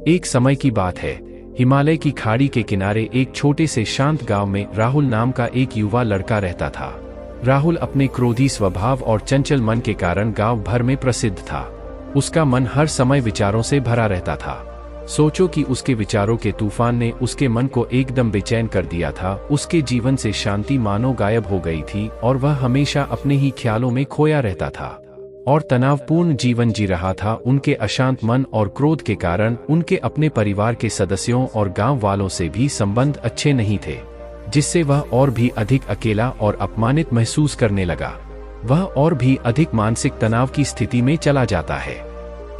एक समय की बात है, हिमालय की खाड़ी के किनारे एक छोटे से शांत गांव में राहुल नाम का एक युवा लड़का रहता था। राहुल अपने क्रोधी स्वभाव और चंचल मन के कारण गांव भर में प्रसिद्ध था। उसका मन हर समय विचारों से भरा रहता था। सोचो कि उसके विचारों के तूफान ने उसके मन को एकदम बेचैन कर दिया था। उसके जीवन से शांति मानो गायब हो गई थी और वह हमेशा अपने ही ख्यालों में खोया रहता था और तनावपूर्ण जीवन जी रहा था। उनके अशांत मन और क्रोध के कारण उनके अपने परिवार के सदस्यों और गांव वालों से भी संबंध अच्छे नहीं थे, जिससे वह और भी अधिक अकेला और अपमानित महसूस करने लगा। वह और भी अधिक मानसिक तनाव की स्थिति में चला जाता है।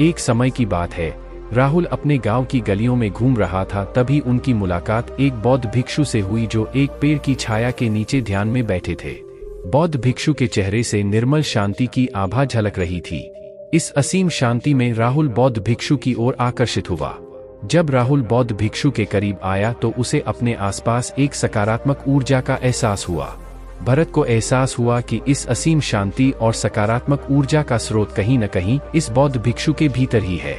एक समय की बात है, राहुल अपने गांव की गलियों में घूम रहा था। तभी उनकी मुलाकात एक बौद्ध भिक्षु से हुई जो एक पेड़ की छाया के नीचे ध्यान में बैठे थे। बौद्ध भिक्षु के चेहरे से निर्मल शांति की आभा झलक रही थी। इस असीम शांति में राहुल बौद्ध भिक्षु की ओर आकर्षित हुआ। जब राहुल बौद्ध भिक्षु के करीब आया तो उसे अपने आसपास एक सकारात्मक ऊर्जा का एहसास हुआ। भरत को एहसास हुआ कि इस असीम शांति और सकारात्मक ऊर्जा का स्रोत कहीं न कहीं इस बौद्ध भिक्षु के भीतर ही है।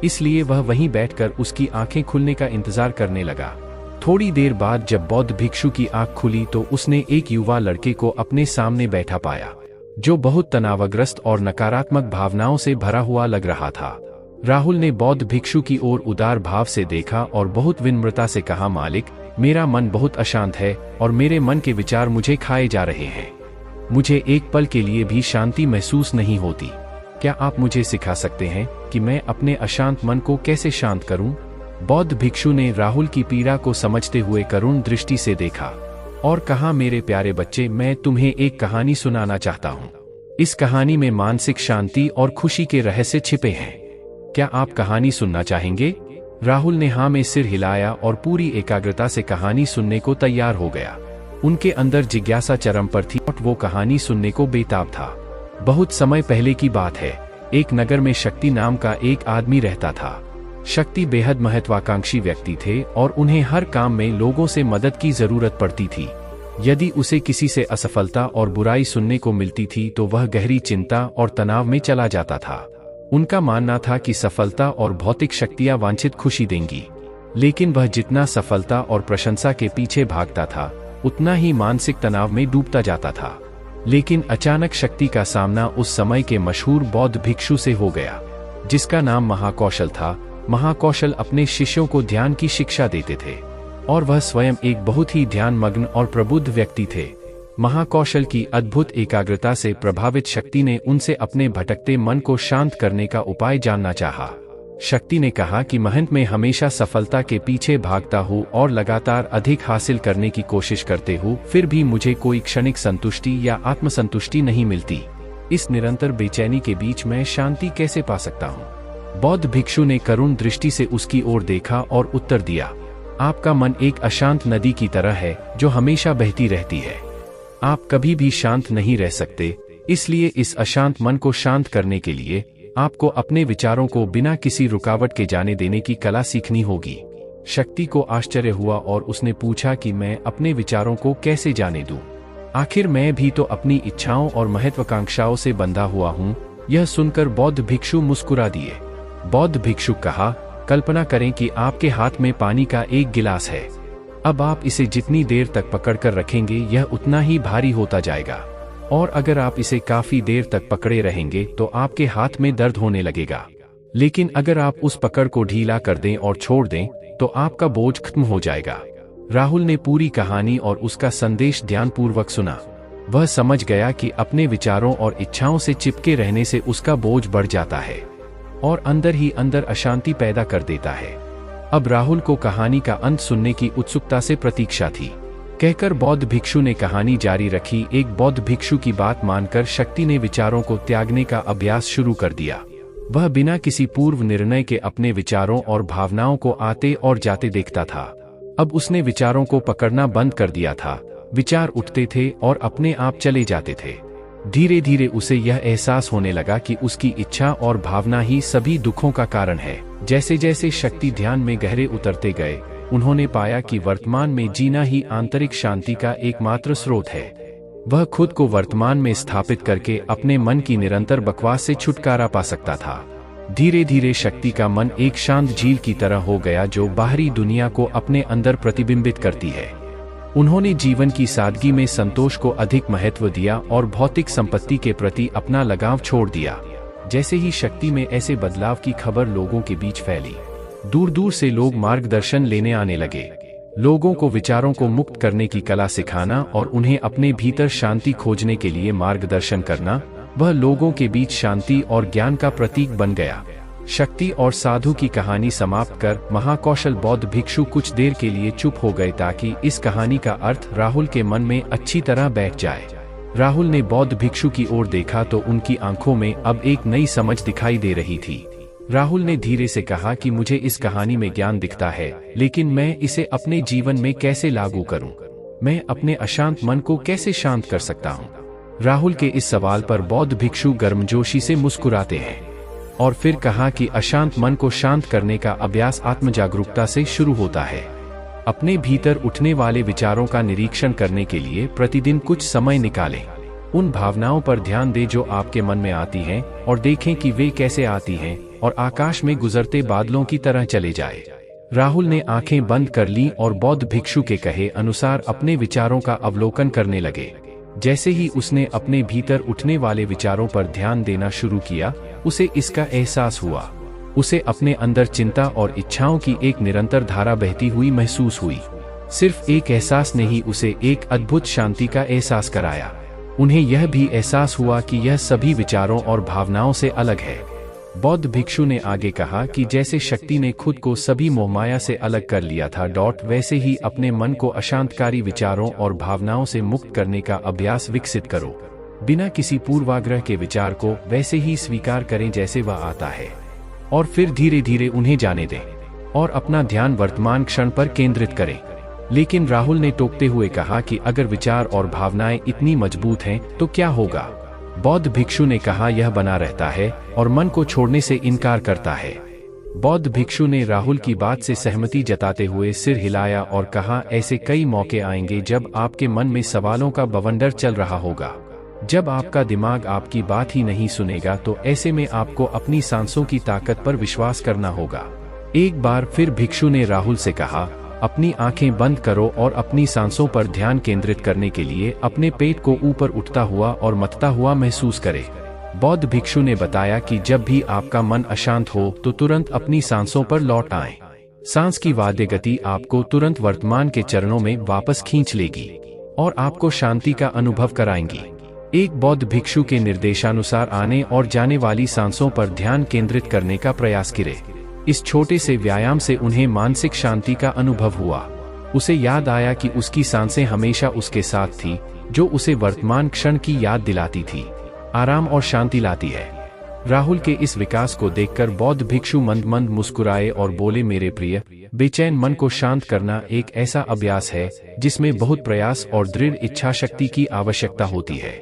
इसलिए वह वहीं बैठकर उसकी आंखें खुलने का इंतजार करने लगा। थोड़ी देर बाद जब बौद्ध भिक्षु की आंख खुली तो उसने एक युवा लड़के को अपने सामने बैठा पाया, जो बहुत तनावग्रस्त और नकारात्मक भावनाओं से भरा हुआ लग रहा था। राहुल ने बौद्ध भिक्षु की ओर उदार भाव से देखा और बहुत विनम्रता से कहा, मालिक, मेरा मन बहुत अशांत है और मेरे मन के विचार मुझे खाए जा रहे हैं। मुझे एक पल के लिए भी शांति महसूस नहीं होती। क्या आप मुझे सिखा सकते हैं कि मैं अपने अशांत मन को कैसे शांत करूं? बौद्ध भिक्षु ने राहुल की पीड़ा को समझते हुए करुण दृष्टि से देखा और कहा, मेरे प्यारे बच्चे, मैं तुम्हें एक कहानी सुनाना चाहता हूं। इस कहानी में मानसिक शांति और खुशी के रहस्य छिपे हैं। क्या आप कहानी सुनना चाहेंगे? राहुल ने हाँ में सिर हिलाया और पूरी एकाग्रता से कहानी सुनने को तैयार हो गया। उनके अंदर जिज्ञासा चरम पर थी और वो कहानी सुनने को बेताब था। बहुत समय पहले की बात है, एक नगर में शक्ति नाम का एक आदमी रहता था। शक्ति बेहद महत्वाकांक्षी व्यक्ति थे और उन्हें हर काम में लोगों से मदद की जरूरत पड़ती थी। यदि उसे किसी से असफलता और बुराई सुनने को मिलती थी तो वह गहरी चिंता और तनाव में चला जाता था। उनका मानना था कि सफलता और भौतिक शक्तियां वांछित खुशी देंगी, लेकिन वह जितना सफलता और प्रशंसा के पीछे भागता था उतना ही मानसिक तनाव में डूबता जाता था। लेकिन अचानक शक्ति का सामना उस समय के मशहूर बौद्ध भिक्षु से हो गया, जिसका नाम महाकौशल था। महाकौशल अपने शिष्यों को ध्यान की शिक्षा देते थे और वह स्वयं एक बहुत ही ध्यान मग्न और प्रबुद्ध व्यक्ति थे। महाकौशल की अद्भुत एकाग्रता से प्रभावित शक्ति ने उनसे अपने भटकते मन को शांत करने का उपाय जानना चाहा। शक्ति ने कहा कि महंत, मैं हमेशा सफलता के पीछे भागता हूँ और लगातार अधिक हासिल करने की कोशिश करते हूँ, फिर भी मुझे कोई क्षणिक संतुष्टि या आत्मसंतुष्टि नहीं मिलती। इस निरंतर बेचैनी के बीच मैं शांति कैसे पा सकता हूँ? बौद्ध भिक्षु ने करुण दृष्टि से उसकी ओर देखा और उत्तर दिया, आपका मन एक अशांत नदी की तरह है जो हमेशा बहती रहती है। आप कभी भी शांत नहीं रह सकते। इसलिए इस अशांत मन को शांत करने के लिए आपको अपने विचारों को बिना किसी रुकावट के जाने देने की कला सीखनी होगी। शक्ति को आश्चर्य हुआ और उसने पूछा कि मैं अपने विचारों को कैसे जाने दूं? आखिर मैं भी तो अपनी इच्छाओं और महत्वाकांक्षाओं से बंधा हुआ हूँ। यह सुनकर बौद्ध भिक्षु मुस्कुरा दिए। बौद्ध भिक्षु कहा, कल्पना करें कि आपके हाथ में पानी का एक गिलास है। अब आप इसे जितनी देर तक पकड़कर रखेंगे यह उतना ही भारी होता जाएगा, और अगर आप इसे काफी देर तक पकड़े रहेंगे तो आपके हाथ में दर्द होने लगेगा। लेकिन अगर आप उस पकड़ को ढीला कर दें और छोड़ दें तो आपका बोझ खत्म हो जाएगा। राहुल ने पूरी कहानी और उसका संदेश ध्यानपूर्वक सुना। वह समझ गया कि अपने विचारों और इच्छाओं से चिपके रहने से उसका बोझ बढ़ जाता है और अंदर ही अंदर अशांति पैदा कर देता है। अब राहुल को कहानी का अंत सुनने की उत्सुकता से प्रतीक्षा थी। कहकर बौद्ध भिक्षु ने कहानी जारी रखी। एक बौद्ध भिक्षु की बात मानकर शक्ति ने विचारों को त्यागने का अभ्यास शुरू कर दिया। वह बिना किसी पूर्व निर्णय के अपने विचारों और भावनाओं को आते और जाते देखता था। अब उसने विचारों को पकड़ना बंद कर दिया था। विचार उठते थे और अपने आप चले जाते थे। धीरे धीरे उसे यह एहसास होने लगा कि उसकी इच्छा और भावना ही सभी दुखों का कारण है। जैसे जैसे शक्ति ध्यान में गहरे उतरते गए, उन्होंने पाया कि वर्तमान में जीना ही आंतरिक शांति का एकमात्र स्रोत है। वह खुद को वर्तमान में स्थापित करके अपने मन की निरंतर बकवास से छुटकारा पा सकता था। धीरे धीरे शक्ति का मन एक शांत झील की तरह हो गया जो बाहरी दुनिया को अपने अंदर प्रतिबिंबित करती है। उन्होंने जीवन की सादगी में संतोष को अधिक महत्व दिया और भौतिक संपत्ति के प्रति अपना लगाव छोड़ दिया। जैसे ही शक्ति में ऐसे बदलाव की खबर लोगों के बीच फैली, दूर दूर से लोग मार्गदर्शन लेने आने लगे। लोगों को विचारों को मुक्त करने की कला सिखाना और उन्हें अपने भीतर शांति खोजने के लिए मार्गदर्शन करना, वह लोगों के बीच शांति और ज्ञान का प्रतीक बन गया। शक्ति और साधु की कहानी समाप्त कर महाकौशल बौद्ध भिक्षु कुछ देर के लिए चुप हो गए ताकि इस कहानी का अर्थ राहुल के मन में अच्छी तरह बैठ जाए। राहुल ने बौद्ध भिक्षु की ओर देखा तो उनकी आंखों में अब एक नई समझ दिखाई दे रही थी। राहुल ने धीरे से कहा कि मुझे इस कहानी में ज्ञान दिखता है, लेकिन मैं इसे अपने जीवन में कैसे लागू करूं? मैं अपने अशांत मन को कैसे शांत कर सकता हूं? राहुल के इस सवाल पर बौद्ध भिक्षु गर्मजोशी से मुस्कुराते हैं और फिर कहा कि अशांत मन को शांत करने का अभ्यास आत्मजागरूकता से शुरू होता है। अपने भीतर उठने वाले विचारों का निरीक्षण करने के लिए प्रतिदिन कुछ समय निकालें। उन भावनाओं पर ध्यान दें जो आपके मन में आती हैं और देखें कि वे कैसे आती हैं और आकाश में गुजरते बादलों की तरह चले जाए। राहुल ने आंखें बंद कर लीं और बौद्ध भिक्षु के कहे अनुसार अपने विचारों का अवलोकन करने लगे। जैसे ही उसने अपने भीतर उठने वाले विचारों पर ध्यान देना शुरू किया, उसे इसका एहसास हुआ। उसे अपने अंदर चिंता और इच्छाओं की एक निरंतर धारा बहती हुई महसूस हुई। सिर्फ एक एहसास ने ही उसे एक अद्भुत शांति का एहसास कराया। उन्हें यह भी एहसास हुआ कि यह सभी विचारों और भावनाओं से अलग है। बौद्ध भिक्षु ने आगे कहा कि जैसे शक्ति ने खुद को सभी मोहमाया से अलग कर लिया था, वैसे ही अपने मन को अशांतकारी विचारों और भावनाओं से मुक्त करने का अभ्यास विकसित करो। बिना किसी पूर्वाग्रह के विचार को वैसे ही स्वीकार करें जैसे वह आता है और फिर धीरे धीरे उन्हें जाने दें और अपना ध्यान वर्तमान क्षण पर केंद्रित करें। लेकिन राहुल ने टोकते हुए कहा कि अगर विचार और भावनाएं इतनी मजबूत हैं तो क्या होगा? बौद्ध भिक्षु ने कहा यह बना रहता है और मन को छोड़ने से इनकार करता है। बौद्ध भिक्षु ने राहुल की बात से सहमति जताते हुए सिर हिलाया और कहा ऐसे कई मौके आएंगे जब आपके मन में सवालों का बवंडर चल रहा होगा। जब आपका दिमाग आपकी बात ही नहीं सुनेगा तो ऐसे में आपको अपनी सांसों की ताकत पर विश्वास करना होगा। एक बार फिर भिक्षु ने राहुल से कहा अपनी आंखें बंद करो और अपनी सांसों पर ध्यान केंद्रित करने के लिए अपने पेट को ऊपर उठता हुआ और मथता हुआ महसूस करें। बौद्ध भिक्षु ने बताया कि जब भी आपका मन अशांत हो तो तुरंत अपनी सांसों पर लौट आएं। सांस की वाद्य गति आपको तुरंत वर्तमान के चरणों में वापस खींच लेगी और आपको शांति का अनुभव कराएंगी। एक बौद्ध भिक्षु के निर्देशानुसार आने और जाने वाली सांसों पर ध्यान केंद्रित करने का प्रयास करें। इस छोटे से व्यायाम से उन्हें मानसिक शांति का अनुभव हुआ। उसे याद आया कि उसकी सांसें हमेशा उसके साथ थी, जो उसे वर्तमान क्षण की याद दिलाती थी, आराम और शांति लाती है। राहुल के इस विकास को देखकर बौद्ध भिक्षु मंद मंद मुस्कुराए और बोले मेरे प्रिय, बेचैन मन को शांत करना एक ऐसा अभ्यास है जिसमें बहुत प्रयास और दृढ़ इच्छा शक्ति की आवश्यकता होती है।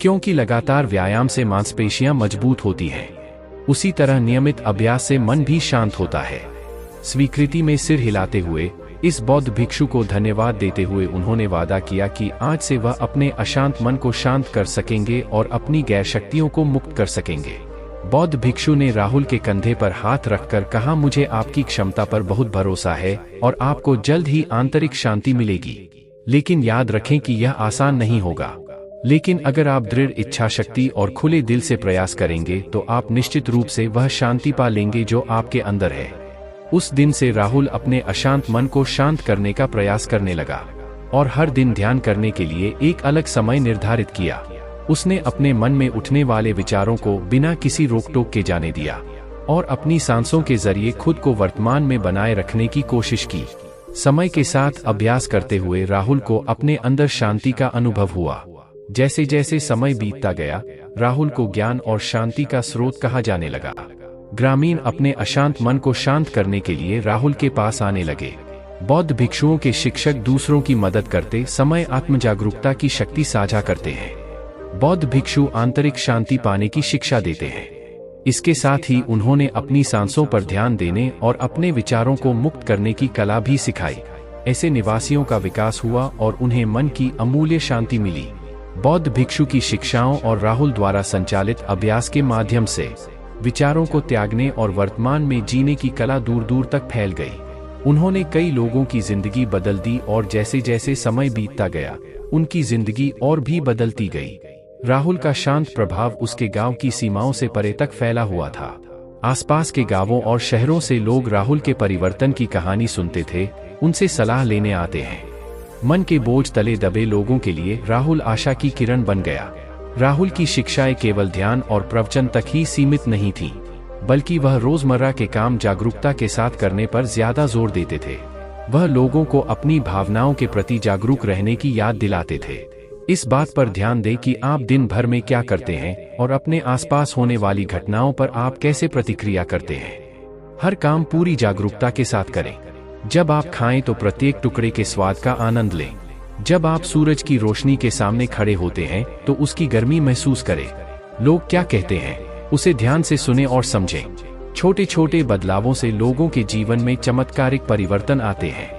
क्योंकि लगातार व्यायाम से मांसपेशियां मजबूत होती हैं, उसी तरह नियमित अभ्यास से मन भी शांत होता है। स्वीकृति में सिर हिलाते हुए इस बौद्ध भिक्षु को धन्यवाद देते हुए उन्होंने वादा किया कि आज से वह अपने अशांत मन को शांत कर सकेंगे और अपनी गैर शक्तियों को मुक्त कर सकेंगे। बौद्ध भिक्षु ने राहुल के कंधे पर हाथ रखकर कहा मुझे आपकी क्षमता पर बहुत भरोसा है और आपको जल्द ही आंतरिक शांति मिलेगी। लेकिन याद रखें कि यह आसान नहीं होगा। लेकिन अगर आप दृढ़ इच्छा शक्ति और खुले दिल से प्रयास करेंगे तो आप निश्चित रूप से वह शांति पा लेंगे जो आपके अंदर है। उस दिन से राहुल अपने अशांत मन को शांत करने का प्रयास करने लगा और हर दिन ध्यान करने के लिए एक अलग समय निर्धारित किया। उसने अपने मन में उठने वाले विचारों को बिना किसी रोक टोक के जाने दिया और अपनी सांसों के जरिए खुद को वर्तमान में बनाए रखने की कोशिश की। समय के साथ अभ्यास करते हुए राहुल को अपने अंदर शांति का अनुभव हुआ। जैसे जैसे समय बीतता गया, राहुल को ज्ञान और शांति का स्रोत कहा जाने लगा। ग्रामीण अपने अशांत मन को शांत करने के लिए राहुल के पास आने लगे। बौद्ध भिक्षुओं के शिक्षक दूसरों की मदद करते समय आत्मजागरूकता की शक्ति साझा करते हैं। बौद्ध भिक्षु आंतरिक शांति पाने की शिक्षा देते हैं। इसके साथ ही उन्होंने अपनी सांसों पर ध्यान देने और अपने विचारों को मुक्त करने की कला भी सिखाई। ऐसे निवासियों का विकास हुआ और उन्हें मन की अमूल्य शांति मिली। बौद्ध भिक्षु की शिक्षाओं और राहुल द्वारा संचालित अभ्यास के माध्यम से विचारों को त्यागने और वर्तमान में जीने की कला दूर दूर तक फैल गई। उन्होंने कई लोगों की जिंदगी बदल दी और जैसे जैसे समय बीतता गया, उनकी जिंदगी और भी बदलती गई। राहुल का शांत प्रभाव उसके गांव की सीमाओं से परे तक फैला हुआ था। आसपास के गांवों और शहरों से लोग राहुल के परिवर्तन की कहानी सुनते थे, उनसे सलाह लेने आते हैं। मन के बोझ तले दबे लोगों के लिए राहुल आशा की किरण बन गया। राहुल की शिक्षाएं केवल ध्यान और प्रवचन तक ही सीमित नहीं थीं, बल्कि वह रोजमर्रा के काम जागरूकता के साथ करने पर ज्यादा जोर देते थे। वह लोगों को अपनी भावनाओं के प्रति जागरूक रहने की याद दिलाते थे। इस बात पर ध्यान दें कि आप दिन भर में क्या करते हैं और अपने आसपास होने वाली घटनाओं पर आप कैसे प्रतिक्रिया करते हैं। हर काम पूरी जागरूकता के साथ करें। जब आप खाएं तो प्रत्येक टुकड़े के स्वाद का आनंद लें। जब आप सूरज की रोशनी के सामने खड़े होते हैं तो उसकी गर्मी महसूस करें। लोग क्या कहते हैं उसे ध्यान से सुनें और समझें। छोटे छोटे बदलावों से लोगों के जीवन में चमत्कारिक परिवर्तन आते हैं।